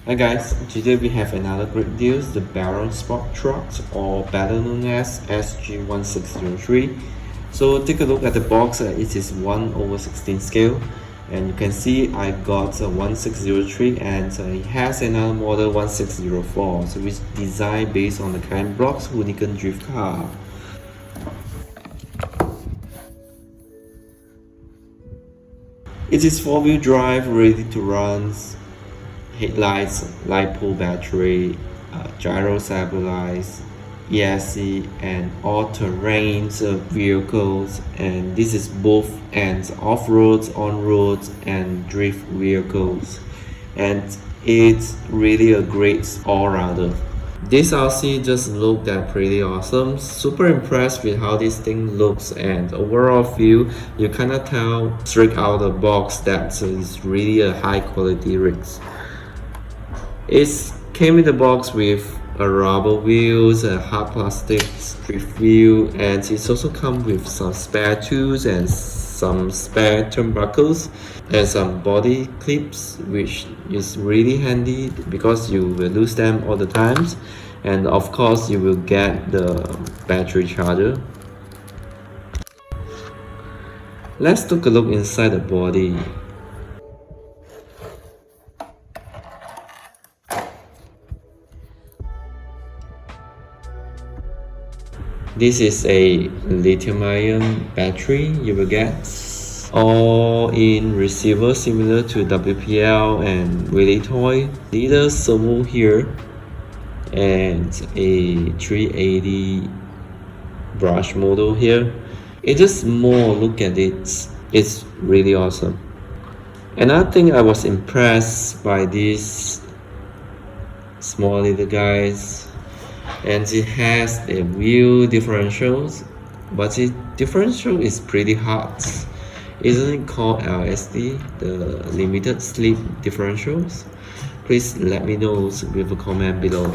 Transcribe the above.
Hi guys, today we have another great deal, the Baron Sport Truck, or better known as SG-1603. So take a look at the box, it is 1/16 scale, and you can see I got a 1603 and it has another model 1604, so it's designed based on the current block's Hoonigan drift car. It is 4-wheel drive, ready to run, headlights, LiPo battery, gyro stabilized, ESC, and all-terrain vehicles. And this is both ends, off-road, on-road, and drift vehicles. And it's really a great all-rounder. This RC just looked pretty awesome. Super impressed with how this thing looks, and overall feel, you kinda tell straight out of the box that it's really a high quality rig. It came in the box with a rubber wheels, a hard plastic drift wheel, and it also comes with some spare tools and some spare turnbuckles and some body clips, which is really handy because you will lose them all the times. And of course you will get the battery charger. Let's take a look inside the body. This is a lithium-ion battery you will get, all-in receiver similar to WPL and Willy Toy. Little servo here and a 380 brush model here. It's just more look at it, it's really awesome. Another thing I was impressed by these small little guys, and it has the wheel differentials, but the differential is pretty hard. Isn't it called LSD, the limited slip differentials? Please let me know with a comment below.